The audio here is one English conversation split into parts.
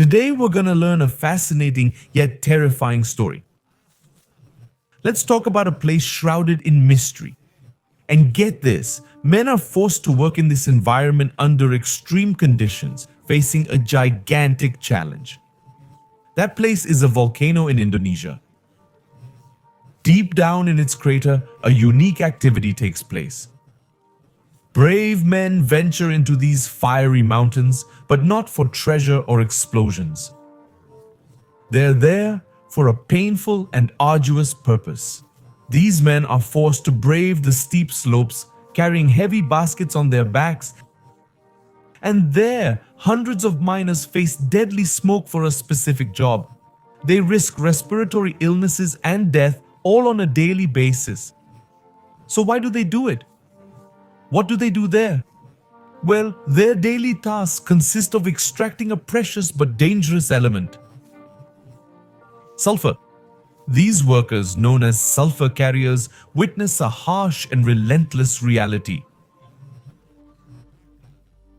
Today we're gonna learn a fascinating yet terrifying story. Let's talk about a place shrouded in mystery. And get this, men are forced to work in this environment under extreme conditions, facing a gigantic challenge. That place is a volcano in Indonesia. Deep down in its crater, a unique activity takes place. Brave men venture into these fiery mountains, but not for treasure or explosions. They're there for a painful and arduous purpose. These men are forced to brave the steep slopes, carrying heavy baskets on their backs. And there, hundreds of miners face deadly smoke for a specific job. They risk respiratory illnesses and death all on a daily basis. So why do they do it? What do they do there? Well, their daily tasks consist of extracting a precious but dangerous element: sulfur. These workers, known as sulfur carriers, witness a harsh and relentless reality.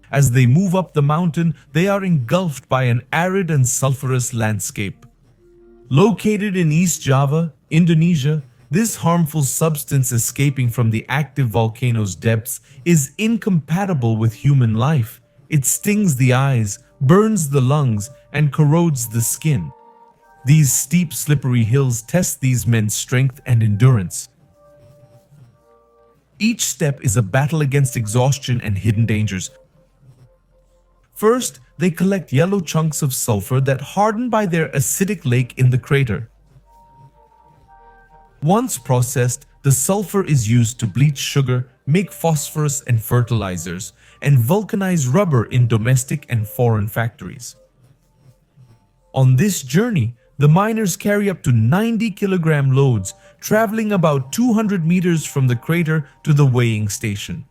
As they move up the mountain, they are engulfed by an arid and sulfurous landscape. Located in East Java, Indonesia, this harmful substance escaping from the active volcano's depths is incompatible with human life. It stings the eyes, burns the lungs, and corrodes the skin. These steep, slippery hills test these men's strength and endurance. Each step is a battle against exhaustion and hidden dangers. First, they collect yellow chunks of sulfur that harden by their acidic lake in the crater. Once processed, the sulfur is used to bleach sugar, make phosphorus and fertilizers, and vulcanize rubber in domestic and foreign factories. On this journey, the miners carry up to 90-kilogram loads, traveling about 200 meters from the crater to the weighing station.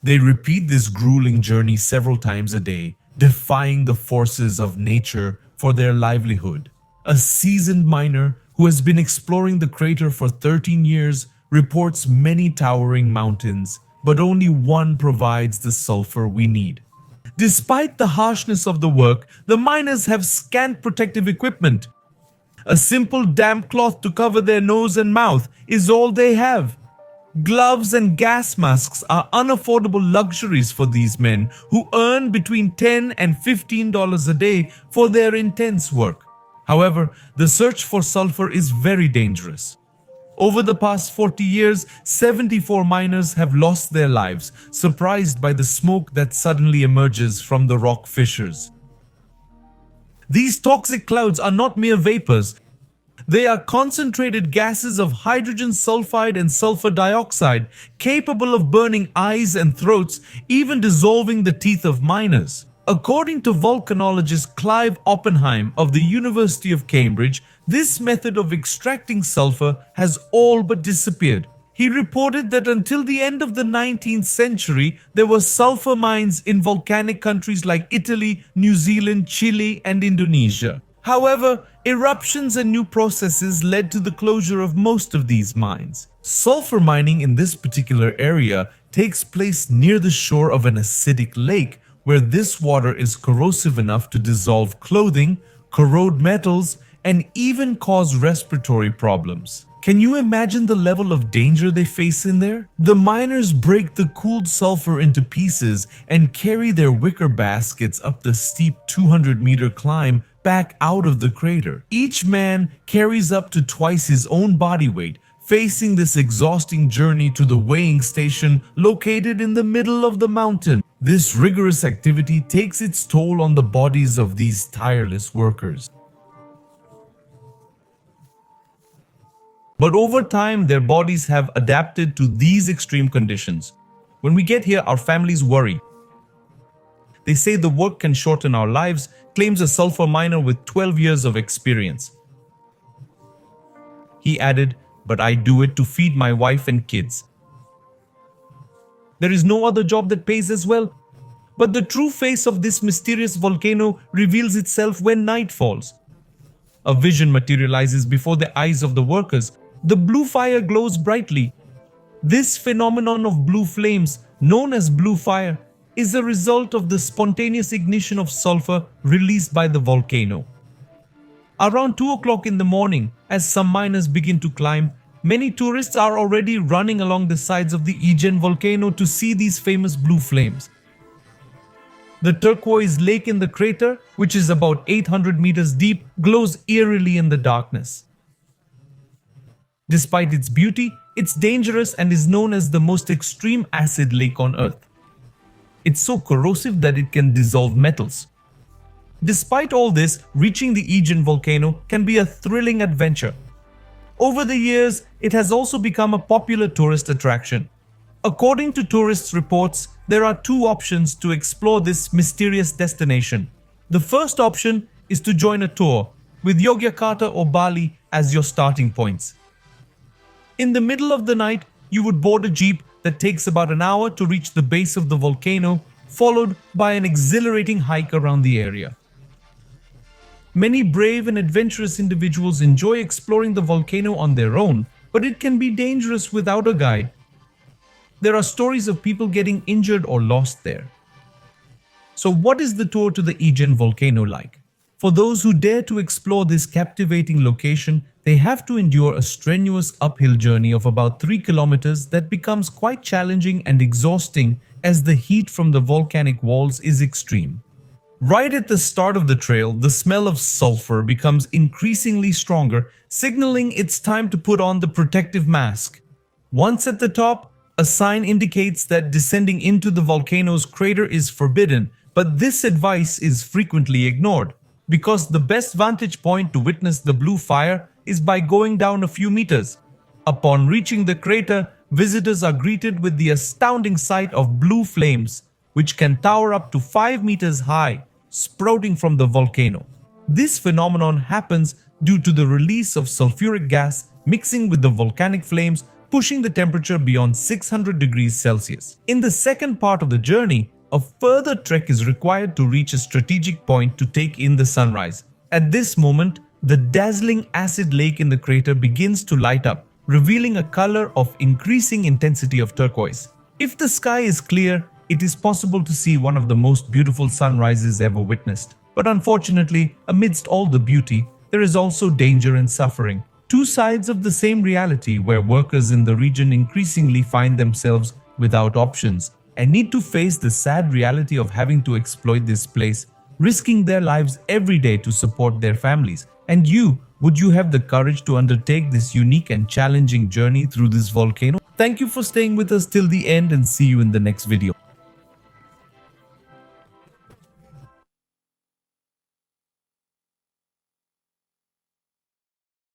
They repeat this grueling journey several times a day, defying the forces of nature for their livelihood. A seasoned miner who has been exploring the crater for 13 years reports many towering mountains, but only one provides the sulfur we need. Despite the harshness of the work, the miners have scant protective equipment. A simple damp cloth to cover their nose and mouth is all they have. Gloves and gas masks are unaffordable luxuries for these men who earn between $10 and $15 a day for their intense work. However, the search for sulfur is very dangerous. Over the past 40 years, 74 miners have lost their lives, surprised by the smoke that suddenly emerges from the rock fissures. These toxic clouds are not mere vapors. They are concentrated gases of hydrogen sulfide and sulfur dioxide, capable of burning eyes and throats, even dissolving the teeth of miners. According to volcanologist Clive Oppenheim of the University of Cambridge, this method of extracting sulfur has all but disappeared. He reported that until the end of the 19th century, there were sulfur mines in volcanic countries like Italy, New Zealand, Chile, and Indonesia. However, eruptions and new processes led to the closure of most of these mines. Sulfur mining in this particular area takes place near the shore of an acidic lake, where this water is corrosive enough to dissolve clothing, corrode metals, and even cause respiratory problems. Can you imagine the level of danger they face in there? The miners break the cooled sulfur into pieces and carry their wicker baskets up the steep 200-meter climb back out of the crater. Each man carries up to twice his own body weight, facing this exhausting journey to the weighing station located in the middle of the mountain. This rigorous activity takes its toll on the bodies of these tireless workers. But over time, their bodies have adapted to these extreme conditions. When we get here, our families worry. They say the work can shorten our lives, claims a sulfur miner with 12 years of experience. He added, "But I do it to feed my wife and kids. There is no other job that pays as well." But the true face of this mysterious volcano reveals itself when night falls. A vision materializes before the eyes of the workers. The blue fire glows brightly. This phenomenon of blue flames, known as blue fire, is a result of the spontaneous ignition of sulfur released by the volcano. Around 2 o'clock in the morning, as some miners begin to climb, many tourists are already running along the sides of the IJEN volcano to see these famous blue flames. The turquoise lake in the crater, which is about 800 meters deep, glows eerily in the darkness. Despite its beauty, it's dangerous and is known as the most extreme acid lake on Earth. It's so corrosive that it can dissolve metals. Despite all this, reaching the IJEN volcano can be a thrilling adventure. Over the years, it has also become a popular tourist attraction. According to tourist reports, there are two options to explore this mysterious destination. The first option is to join a tour, with Yogyakarta or Bali as your starting points. In the middle of the night, you would board a jeep that takes about an hour to reach the base of the volcano, followed by an exhilarating hike around the area. Many brave and adventurous individuals enjoy exploring the volcano on their own, but it can be dangerous without a guide. There are stories of people getting injured or lost there. So what is the tour to the IJEN volcano like? For those who dare to explore this captivating location, they have to endure a strenuous uphill journey of about 3 kilometers that becomes quite challenging and exhausting as the heat from the volcanic walls is extreme. Right at the start of the trail, the smell of sulfur becomes increasingly stronger, signaling it's time to put on the protective mask. Once at the top, a sign indicates that descending into the volcano's crater is forbidden, but this advice is frequently ignored, because the best vantage point to witness the blue fire is by going down a few meters. Upon reaching the crater, visitors are greeted with the astounding sight of blue flames, which can tower up to 5 meters high, sprouting from the volcano. This phenomenon happens due to the release of sulfuric gas mixing with the volcanic flames, pushing the temperature beyond 600 degrees Celsius. In the second part of the journey, a further trek is required to reach a strategic point to take in the sunrise. At this moment, the dazzling acid lake in the crater begins to light up, revealing a color of increasing intensity of turquoise. If the sky is clear, it is possible to see one of the most beautiful sunrises ever witnessed. But unfortunately, amidst all the beauty, there is also danger and suffering. Two sides of the same reality where workers in the region increasingly find themselves without options and need to face the sad reality of having to exploit this place, risking their lives every day to support their families. And would you have the courage to undertake this unique and challenging journey through this volcano? Thank you for staying with us till the end and see you in the next video.